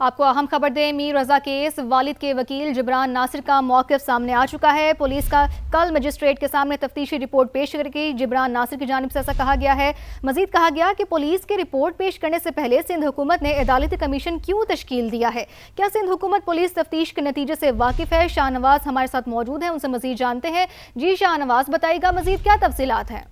آپ کو اہم خبر دیں، میر رضا کیس والد کے وکیل جبران ناصر کا موقف سامنے آ چکا ہے۔ پولیس کا کل مجسٹریٹ کے سامنے تفتیشی رپورٹ پیش کرے گی۔ جبران ناصر کی جانب سے ایسا کہا گیا ہے۔ مزید کہا گیا کہ پولیس کے رپورٹ پیش کرنے سے پہلے سندھ حکومت نے عدالتی کمیشن کیوں تشکیل دیا ہے؟ کیا سندھ حکومت پولیس تفتیش کے نتیجے سے واقف ہے؟ شاہ نواز ہمارے ساتھ موجود ہیں، ان سے مزید جانتے ہیں۔ جی شاہ نواز، بتائیے گا مزید کیا تفصیلات ہیں؟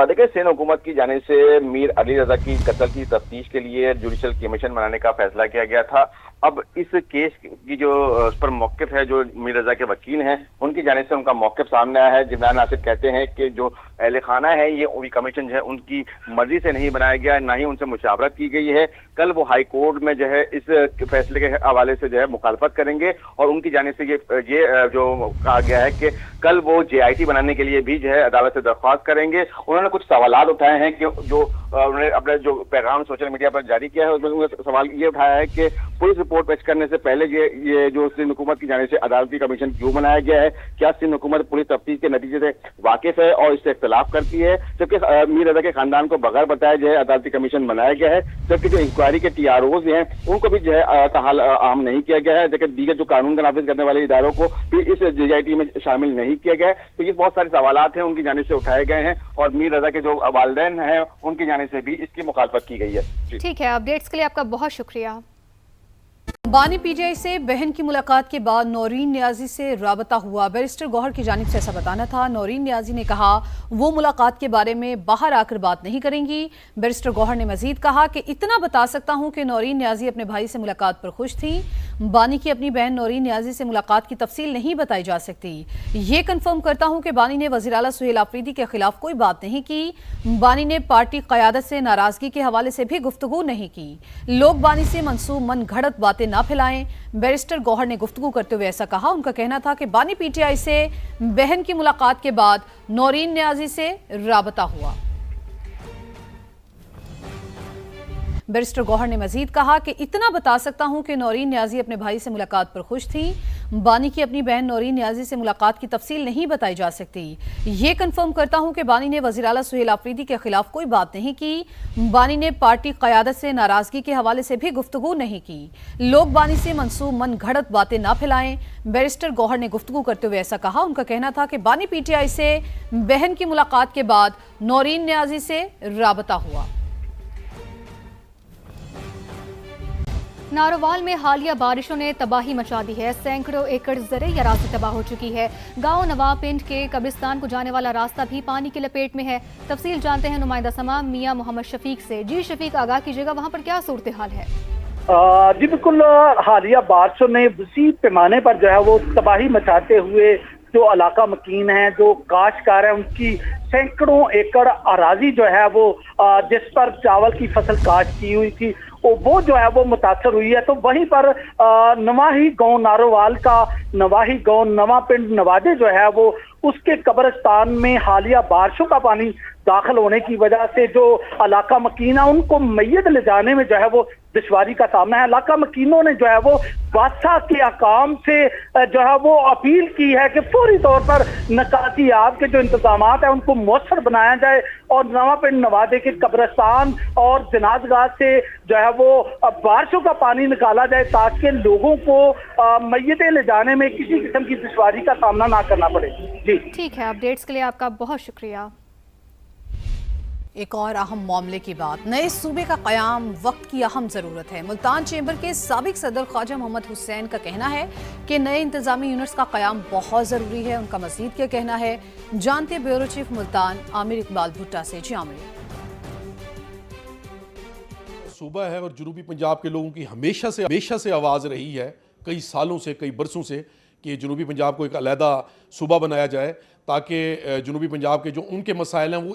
دیکھیں، سندھ حکومت کی جانب سے میر علی رضا کی قتل کی تفتیش کے لیے جوڈیشل کمیشن بنانے کا فیصلہ کیا گیا تھا۔ اب اس کیس کی جو اس پر موقف ہے، جو میر رضا کے وکیل ہیں، ان کی جانب سے ان کا موقف سامنے آیا ہے۔ جبران ناصر کہتے ہیں کہ جو اہل خانہ ہے، یہ کمیشن جو ہے ان کی مرضی سے نہیں بنایا گیا، نہ ہی ان سے مشاورت کی گئی ہے۔ کل وہ ہائی کورٹ میں جو ہے اس فیصلے کے حوالے سے جو ہے مخالفت کریں گے، اور ان کی جانب سے یہ جو کہا گیا ہے کہ کل وہ JIT بنانے کے لیے بھی جو ہے عدالت سے درخواست کریں گے۔ انہوں نے کچھ سوالات اٹھائے ہیں کہ جو انہوں نے اپنے جو پیغام سوشل میڈیا پر جاری کیا ہے، اس میں سوال یہ اٹھایا ہے کہ پولیس رپورٹ پیش کرنے سے پہلے یہ جو سندھ حکومت کی جانب سے عدالتی کمیشن کیوں بنایا گیا ہے؟ کیا سندھ حکومت پولیس تفتیش کے نتیجے سے واقف ہے اور اس سے اختلاف کرتی ہے؟ جبکہ میر رضا کے خاندان کو بغیر بتائے جو ہے عدالتی کمیشن بنایا گیا ہے، جبکہ جو انکوائری کے TROs ہیں ان کو بھی جو ہے تاحال عام نہیں کیا گیا ہے، لیکن دیگر جو قانون کا نافذ کرنے والے اداروں کو بھی اس JIT میں شامل نہیں کیا گیا ہے۔ تو یہ بہت سارے سوالات ہیں ان کی جانب سے اٹھائے گئے ہیں، اور میر رضا کے جو والدین ہیں ان کی جانب سے بھی اس کی مخالفت کی گئی ہے۔ ٹھیک ہے، اپڈیٹس کے لیے آپ کا بہت شکریہ۔ بانی PTI سے بہن کی ملاقات کے بعد نورین نیازی سے رابطہ ہوا۔ بیرسٹر گوہر کی جانب سے ایسا بتانا تھا۔ نورین نیازی نے کہا وہ ملاقات کے بارے میں باہر آ کر بات نہیں کریں گی۔ بیرسٹر گوہر نے مزید کہا کہ اتنا بتا سکتا ہوں کہ نورین نیازی اپنے بھائی سے ملاقات پر خوش تھی۔ بانی کی اپنی بہن نورین نیازی سے ملاقات کی تفصیل نہیں بتائی جا سکتی۔ یہ کنفرم کرتا ہوں کہ بانی نے وزیر اعلیٰ سہیل آفریدی کے خلاف کوئی بات نہیں کی۔ بانی نے پارٹی قیادت سے ناراضگی کے حوالے سے بھی گفتگو نہیں کی۔ لوگ بانی سے منسوب من گھڑت باتیں نہ پھیلائیں۔ بیرسٹر گوہر نے گفتگو کرتے ہوئے ایسا کہا۔ ان کا کہنا تھا کہ بانی PTI سے بہن کی ملاقات کے بعد نورین نیازی سے رابطہ ہوا۔ بیرسٹر گوہر نے مزید کہا کہ اتنا بتا سکتا ہوں کہ نورین نیازی اپنے بھائی سے ملاقات پر خوش تھی۔ بانی کی اپنی بہن نورین نیازی سے ملاقات کی تفصیل نہیں بتائی جا سکتی۔ یہ کنفرم کرتا ہوں کہ بانی نے وزیر اعلیٰ سہیل آفریدی کے خلاف کوئی بات نہیں کی۔ بانی نے پارٹی قیادت سے ناراضگی کے حوالے سے بھی گفتگو نہیں کی۔ لوگ بانی سے منسوب من گھڑت باتیں نہ پھیلائیں۔ بیرسٹر گوہر نے گفتگو کرتے ہوئے ایسا کہا۔ ان کا کہنا تھا کہ بانی PTI سے بہن کی ملاقات کے بعد نورین نیازی سے رابطہ ہوا۔ نارووال میں حالیہ بارشوں نے تباہی مچا دی ہے۔ سینکڑوں ایکڑ زرعی اراضی تباہ ہو چکی ہے۔ گاؤں نواب پنڈ کے قبرستان کو جانے والا راستہ بھی پانی کی لپیٹ میں ہے۔ تفصیل جانتے ہیں نمائندہ سما میاں محمد شفیق سے۔ جی شفیق، آگاہ کیجیے گا وہاں پر کیا صورتحال ہے؟ جی بالکل، حالیہ بارشوں نے وسیع پیمانے پر جو ہے وہ تباہی مچاتے ہوئے جو علاقہ مکین ہیں، جو کاشتکار ہیں، ان کی سینکڑوں ایکڑ اراضی جو ہے وہ جس پر چاول کی فصل کاشت کی ہوئی تھی وہ جو ہے وہ متاثر ہوئی ہے۔ تو وہیں پر نواحی گاؤں نارووال کا نواحی گاؤں نواں پنڈ نواڈے جو ہے وہ اس کے قبرستان میں حالیہ بارشوں کا پانی داخل ہونے کی وجہ سے جو علاقہ مکین ہے ان کو میت لے جانے میں جو ہے وہ دشواری کا سامنا ہے۔ علاقہ مکینوں نے جو ہے وہ بادشاہ کے حکام سے جو ہے وہ اپیل کی ہے کہ فوری طور پر نکاتی آب کے جو انتظامات ہیں ان کو مؤثر بنایا جائے، اور نواں پنڈ نوادے کے قبرستان اور جنازگاہ سے جو ہے وہ بارشوں کا پانی نکالا جائے تاکہ لوگوں کو میتیں لے جانے میں کسی قسم کی دشواری کا سامنا نہ کرنا پڑے۔ جی ٹھیک ہے، اپڈیٹس کے لیے آپ کا بہت شکریہ۔ ایک اور اہم معاملے کی بات، نئے صوبے کا قیام وقت کی اہم ضرورت ہے۔ ملتان چیمبر کے سابق صدر خواجہ محمد حسین کا کہنا ہے کہ نئے انتظامی یونٹس کا قیام بہت ضروری ہے۔ ان کا مزید کیا کہنا ہے، جانتے بیورو چیف ملتان عامر اقبال بھٹا سے۔ جی عامر۔ صوبہ ہے اور جنوبی پنجاب کے لوگوں کی ہمیشہ سے آواز رہی ہے، کئی سالوں سے، کئی برسوں سے، کہ جنوبی پنجاب کو ایک علیحدہ صوبہ بنایا جائے تاکہ جنوبی پنجاب کے جو ان کے مسائل ہیں وہ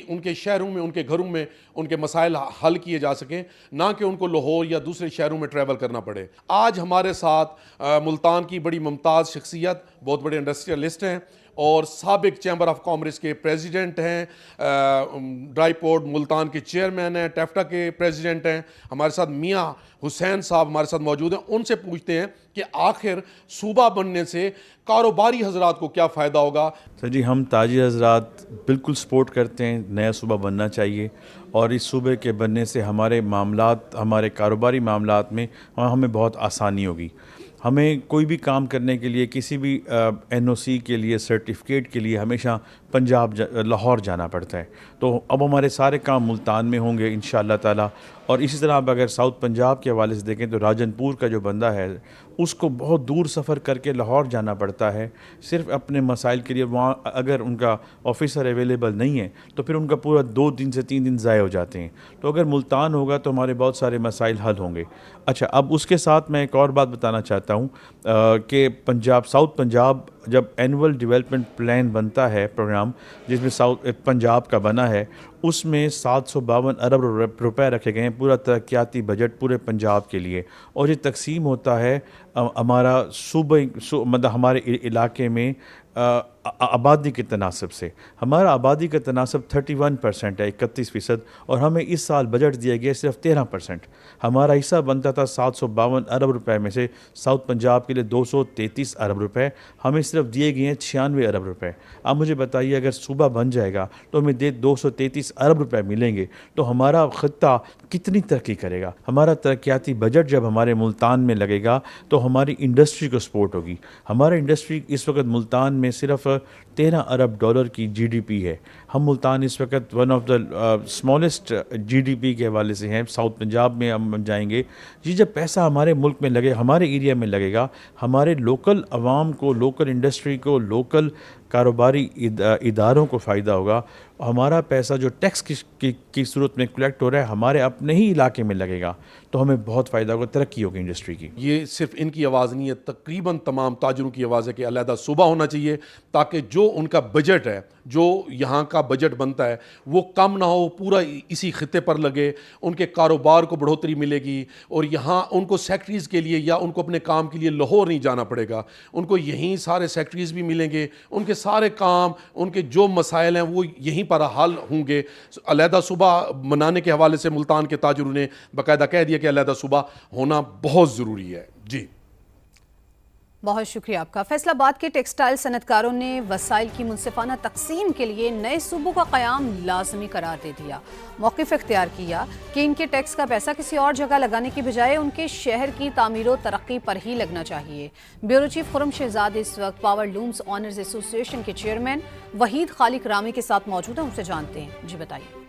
ان کے شہروں میں، ان کے گھروں میں ان کے مسائل حل کیے جا سکیں، نہ کہ ان کو لاہور یا دوسرے شہروں میں ٹریول کرنا پڑے۔ آج ہمارے ساتھ ملتان کی بڑی ممتاز شخصیت، بہت بڑے انڈسٹریلسٹ ہیں، اور سابق چیمبر آف کامرس کے پریزیڈنٹ ہیں، ڈرائی پورٹ ملتان کے چیئرمین ہیں، ٹیفٹا کے پریزیڈنٹ ہیں، ہمارے ساتھ میاں حسین صاحب ہمارے ساتھ موجود ہیں. ان سے پوچھتے ہیں کہ آخر صوبہ بننے سے کاروباری حضرات کو کیا فائدہ ہوگا. سر جی، ہم تاجر حضرات بالکل سپورٹ کرتے ہیں، نیا صوبہ بننا چاہیے، اور اس صوبے کے بننے سے ہمارے معاملات، ہمارے کاروباری معاملات میں ہمیں بہت آسانی ہوگی. ہمیں کوئی بھی کام کرنے کے لیے، کسی بھی NOC کے لیے، سرٹیفکیٹ کے لیے ہمیشہ لاہور جانا پڑتا ہے. تو اب ہمارے سارے کام ملتان میں ہوں گے انشاءاللہ تعالی. اور اسی طرح آپ اگر ساؤتھ پنجاب کے حوالے سے دیکھیں تو راجن پور کا جو بندہ ہے اس کو بہت دور سفر کر کے لاہور جانا پڑتا ہے صرف اپنے مسائل کے لیے. وہاں اگر ان کا آفیسر اویلیبل نہیں ہے تو پھر ان کا پورا 2 دن سے 3 دن ضائع ہو جاتے ہیں. تو اگر ملتان ہوگا تو ہمارے بہت سارے مسائل حل ہوں گے. اچھا، اب اس کے ساتھ میں ایک اور بات بتانا چاہتا ہوں کہ ساؤتھ پنجاب جب اینول ڈیولپمنٹ پلان بنتا ہے، پروگرام جس میں ساؤتھ پنجاب کا بنا ہے، اس میں 752 ارب روپے رکھے گئے ہیں پورا ترقیاتی بجٹ پورے پنجاب کے لیے. اور یہ تقسیم ہوتا ہے ہمارا مطلب ہمارے علاقے میں آبادی کے تناسب سے. ہمارا آبادی کا تناسب 31% ہے، 31%، اور ہمیں اس سال بجٹ دیا گیا صرف 13%. ہمارا حصہ بنتا تھا 752 ارب روپے میں سے ساؤتھ پنجاب کے لیے 233 ارب روپے، ہمیں صرف دیے گئے ہیں 96 ارب روپے. اب مجھے بتائیے اگر صوبہ بن جائے گا تو ہمیں 233 ارب روپے ملیں گے تو ہمارا خطہ کتنی ترقی کرے گا. ہمارا ترقیاتی بجٹ جب ہمارے ملتان میں لگے گا تو ہماری انڈسٹری کو سپورٹ ہوگی. ہمارا انڈسٹری اس وقت ملتان میں صرف 13 ارب ڈالر کی GDP ہے. ہم ملتان اس وقت one of the smallest GDP کے حوالے سے ہیں. ساؤتھ پنجاب میں ہم جائیں گے. یہ جب پیسہ ہمارے ملک میں لگے، ہمارے ایریا میں لگے گا، ہمارے لوکل عوام کو، لوکل انڈسٹری کو، لوکل کاروباری اداروں کو فائدہ ہوگا. ہمارا پیسہ جو ٹیکس کی صورت میں کلیکٹ ہو رہا ہے ہمارے اپنے ہی علاقے میں لگے گا تو ہمیں بہت فائدہ ہوگا، ترقی ہوگی انڈسٹری کی. یہ صرف ان کی آواز نہیں ہے، تقریباً تمام تاجروں کی آواز ہے کہ علیحدہ صوبہ ہونا چاہیے تاکہ جو ان کا بجٹ ہے، جو یہاں کا بجٹ بنتا ہے وہ کم نہ ہو، پورا اسی خطے پر لگے، ان کے کاروبار کو بڑھوتری ملے گی. اور یہاں ان کو سیکٹریز کے لیے یا ان کو اپنے کام کے لیے لاہور نہیں جانا پڑے گا، ان کو یہیں سارے سیکٹریز بھی ملیں گے، ان کے سارے کام، ان کے جو مسائل ہیں وہ یہیں پر حل ہوں گے. علیحدہ صوبہ منانے کے حوالے سے ملتان کے تاجروں نے باقاعدہ کہہ دیا کہ علیحدہ صوبہ ہونا بہت ضروری ہے. جی بہت شکریہ آپ کا. فیصل آباد کے ٹیکسٹائل صنعت کاروں نے وسائل کی منصفانہ تقسیم کے لیے نئے صوبوں کا قیام لازمی قرار دے دیا. موقف اختیار کیا کہ ان کے ٹیکس کا پیسہ کسی اور جگہ لگانے کی بجائے ان کے شہر کی تعمیر و ترقی پر ہی لگنا چاہیے. بیورو چیف خرم شہزاد اس وقت پاور لومز آنرز ایسوسی ایشن کے چیئرمین وحید خالق رامی کے ساتھ موجود ہیں، ان سے جانتے ہیں. جی بتائیے.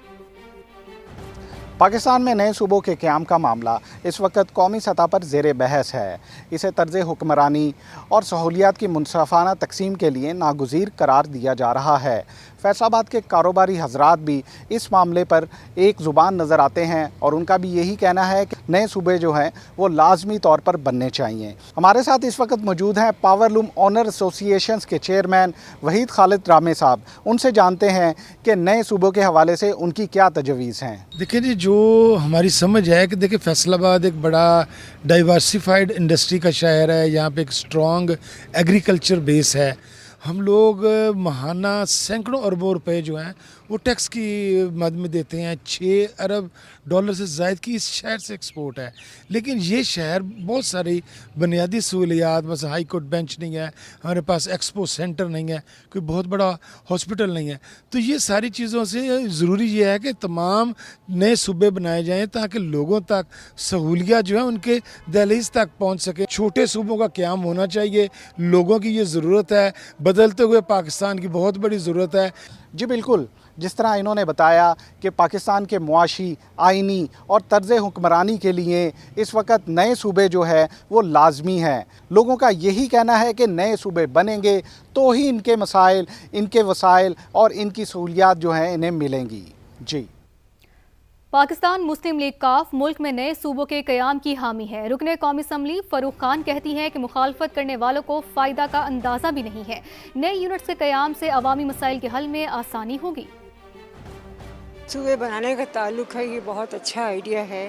پاکستان میں نئے صوبوں کے قیام کا معاملہ اس وقت قومی سطح پر زیر بحث ہے. اسے طرز حکمرانی اور سہولیات کی منصفانہ تقسیم کے لیے ناگزیر قرار دیا جا رہا ہے. فیصل آباد کے کاروباری حضرات بھی اس معاملے پر ایک زبان نظر آتے ہیں اور ان کا بھی یہی کہنا ہے کہ نئے صوبے جو ہیں وہ لازمی طور پر بننے چاہیے. ہمارے ساتھ اس وقت موجود ہیں پاور لوم آنر ایسوسی ایشنز کے چیئرمین وحید خالق رامی صاحب. ان سے جانتے ہیں کہ نئے صوبوں کے حوالے سے ان کی کیا تجویز ہیں. دیکھیں جی، جو ہماری سمجھ ہے کہ دیکھیں فیصل آباد ایک بڑا ڈائیورسیفائڈ انڈسٹری کا شہر ہے. یہاں پہ ایک اسٹرانگ ایگریکلچر بیس ہے. ہم لوگ ماہانہ سینکڑوں اربوں روپے جو ہیں وہ ٹیکس کی مد میں دیتے ہیں. 6 ارب ڈالر سے زائد کی اس شہر سے ایکسپورٹ ہے. لیکن یہ شہر بہت ساری بنیادی سہولیات، مثلا ہائی کورٹ بینچ نہیں ہے، ہمارے پاس ایکسپو سینٹر نہیں ہے، کوئی بہت بڑا ہاسپٹل نہیں ہے. تو یہ ساری چیزوں سے ضروری یہ ہے کہ تمام نئے صوبے بنائے جائیں تاکہ لوگوں تک سہولیات جو ہیں ان کے دہلیز تک پہنچ سکے. چھوٹے صوبوں کا قیام ہونا چاہیے. لوگوں کی یہ ضرورت ہے، بدلتے ہوئے پاکستان کی بہت بڑی ضرورت ہے. جی بالکل، جس طرح انہوں نے بتایا کہ پاکستان کے معاشی، آئینی اور طرز حکمرانی کے لیے اس وقت نئے صوبے جو ہے وہ لازمی ہیں. لوگوں کا یہی کہنا ہے کہ نئے صوبے بنیں گے تو ہی ان کے مسائل، ان کے وسائل اور ان کی سہولیات جو ہیں انہیں ملیں گی. جی. پاکستان مسلم لیگ کاف ملک میں نئے صوبوں کے قیام کی حامی ہے. رکن قومی اسمبلی فاروق خان کہتی ہیں کہ مخالفت کرنے والوں کو فائدہ کا اندازہ بھی نہیں ہے. نئے یونٹس کے قیام سے عوامی مسائل کے حل میں آسانی ہوگی. صوبے بنانے کا تعلق ہے، یہ بہت اچھا آئیڈیا ہے.